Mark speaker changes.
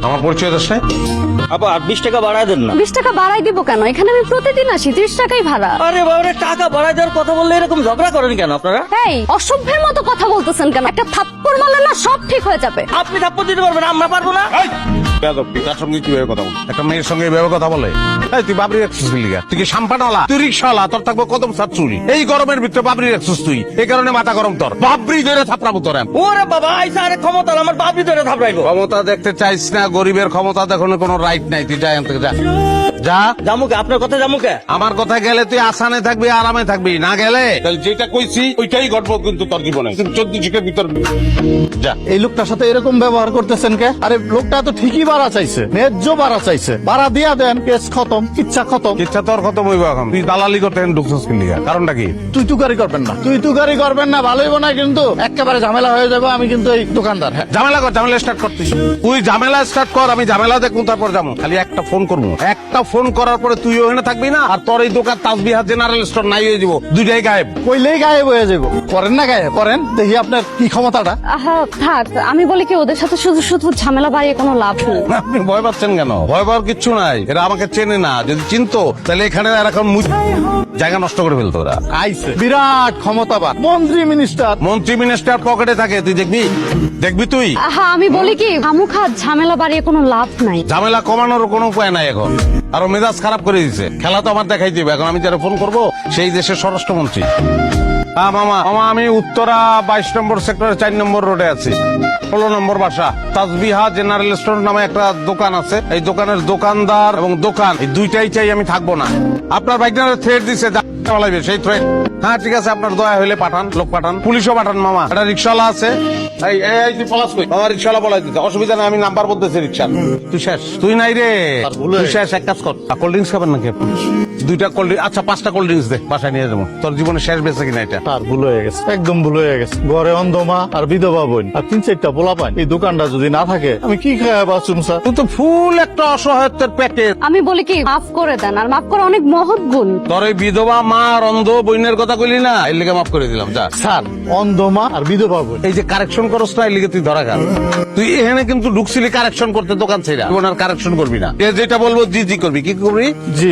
Speaker 1: আমার পরিচয় দাস নাই?
Speaker 2: আপা 20 টাকা বাড়ায় দেন না।
Speaker 3: 20 টাকা বাড়াই দিব কেন? এখানে আমি প্রতিদিন আসি, 30 টাকাই ভাড়া।
Speaker 2: আরে বাবারে, টাকা বাড়ায় দেওয়ার কথা বললে এরকম ঝগড়া করেন কেন আপনারা?
Speaker 3: এই অসভ্যের মতো কথা বলতেছেন কেন? একটা থাপ্পড় মারলে না সব ঠিক হয়ে যাবে।
Speaker 2: আপনি থাপ্পড় দিতে পারবেন, আমরা পারবো না।
Speaker 1: এই, বেয়াদব, তুই কার সঙ্গে কিভাবে কথা বল? একটা মেয়ের সঙ্গে এইভাবে কথা বলে? এই, তুই বাবরি রাখছিস লিগা? তুই কি সাম্পানওয়ালা? তুই রিক্সাওয়ালা, তোর থাকবো কদম সাত চুরি। এই গরমের ভিতরে বাবরি রাখছিস তুই, এই কারণে মাথা গরম তোর। বাবরি ধরে থাপড়াবো তোর।
Speaker 2: ওরে বাবা, আইসা আরে ক্ষমতা আমার বাপি ধরে থাপড়াইবো।
Speaker 1: ক্ষমতা দেখতে চাইস না? গরিবের ক্ষমতা দেখানোর কোনো রাইট নাই। তুই যা এখান থেকে, যা যা।
Speaker 2: জামুকে আপনার কথা জামুকে।
Speaker 1: আমার কথা গেলে তুই আসানে থাকবি, আরামে থাকবি, না গেলে তাহলে যেটা কইছি ওইটাই ঘটবো কিন্তু তোর জীবনে। 14 শিখের ভিতর যা।
Speaker 4: এই লোকটার সাথে এরকম ব্যবহার করতেছেন কে? আরে লোকটা তো ঠিকই ভাড়া চাইছে, ন্যায্য ভাড়া চাইছে, ভাড়া দিয়া দেন, কেস খতম, ইচ্ছা খতম।
Speaker 1: ইচ্ছা তোর খতম হইব এখন। তুই দালালি করতে ঢুকছিস কি লিগা? কারণটা কি?
Speaker 4: তুই তুকারি করবেন না, তুই তুকারি করবেন না, ভালো হইব না কিন্তু একেবারে ঝামেলা হয়ে যাবে। আমি কিন্তু এই দোকানদার। হ্যাঁ,
Speaker 1: ঝামেলা কর, ঝামেলা স্টার্ট করতিস তুই। ঝামেলা স্টার্ট কর, আমি ঝামেলা দেখবো, তারপর যাবো। খালি একটা ফোন করবো, একটা ফোন করার পরে তুই ওখানে থাকবি না, আর তোর এই দোকান তাসবিহাত জেনারেল স্টোর নাই হয়ে যাবো, দুইটাই গায়েব।
Speaker 4: কইলেই গায়েব হয়ে যাবো। করেন না গায়েব, করেন দেখি আপনার কি ক্ষমতাটা।
Speaker 3: আহা থাক, আমি বলি কি ওদের সাথে শুধু শুধু ঝামেলা বাড়িয়ে কোনো লাভ নেই।
Speaker 1: আপনি ভয় পাচ্ছেন কেন? ভয় পাওয়ার কিচ্ছু নাই। এরা আমাকে চেনে না। যদি চিনতো তাহলে এখানে আর এখন জায়গা নষ্ট করে ফেলতো। ওরা
Speaker 4: আইছে বিরাট ক্ষমতাবান মন্ত্রী মিনিস্টার।
Speaker 1: মন্ত্রী মিনিস্টার পকেটে থাকে, তুই দেখবি, দেখবি তুই।
Speaker 3: আহা আমি বলি কি খামুখা ঝামেলা বাড়িয়ে কোনো লাভ নাই।
Speaker 1: ঝামেলা কমানোর কোনো উপায় নাই এখন। আরো মেজাজ খারাপ করে দিছে। খেলা তো আমার দেখাই দিবে। এখন আমি যারা ফোন করবো সেই দেশের স্বরাষ্ট্রমন্ত্রী। হ্যাঁ মামা, আমি উত্তরা 22 নম্বর সেক্টরের 4 নম্বর রোডে আছি, 16 নম্বর বাসা। তাসবিহা জেনারেল স্টোর নামে একটা দোকান আছে। এই দোকানের দোকানদার এবং দোকান এই দুইটাই চাই, আমি থাকবো না। আপনার বাইকটার থ্রেড দিছে, চালাইবে সেই থ্রেড। হ্যাঁ ঠিক আছে, আপনার দয়া হইলে পাঠান, লোক পাঠান, পুলিশও পাঠান। মামা একটা রিক্সাওয়ালা আছে। এই এই তুই পলাশ কই? মামা রিক্সাওয়ালা বলাই দিতে অসুবিধা নেই, আমি নাম্বার বলতেছি রিক্সা। তুই শেষ, তুই নাই রে, তুই শেষ। এক কাজ কর, কোল্ড ড্রিঙ্কস খাবেন নাকি আপনি? 2টা কোল্ড ড্রিঙ্কস, আচ্ছা 5টা কোল্ড ড্রিঙ্কস দে, বাসায় নিয়ে যাবো। তোর জীবনে শেষ বেঁচে কিনা এটা?
Speaker 4: তার ভুল হয়ে গেছে, একদম ভুল হয়ে গেছে। ঘরে অন্ধমা আর বিধবা বোন আর 3-4টা পোলা পান। এই দোকানটা যদি না থাকে আমি কি খাওয়া বাঁচুম স্যার?
Speaker 1: তুই তো ফুল একটা অসহায়ত্বের প্যাকেট।
Speaker 3: আমি বলি কি মাফ করে দেন, আর মাফ করা অনেক মহৎ গুণ।
Speaker 1: তোর এই বিধবা মা আর অন্ধ বইনের কথা কইলি না, এর লিগে মাফ করে দিলাম। যা।
Speaker 4: স্যার অন্ধমা আর বিধবা বোন
Speaker 1: এই যে কারেকশন করস না, এর লিগে তুই ধরা খান। তুই এখানে কিন্তু ঢুকছিলি কারেকশন করতে, দোকান ছেড়া। জীবন আর কারেকশন করবি না। এ যেটা বলবো জি জি করবি। কি করবি?
Speaker 4: জি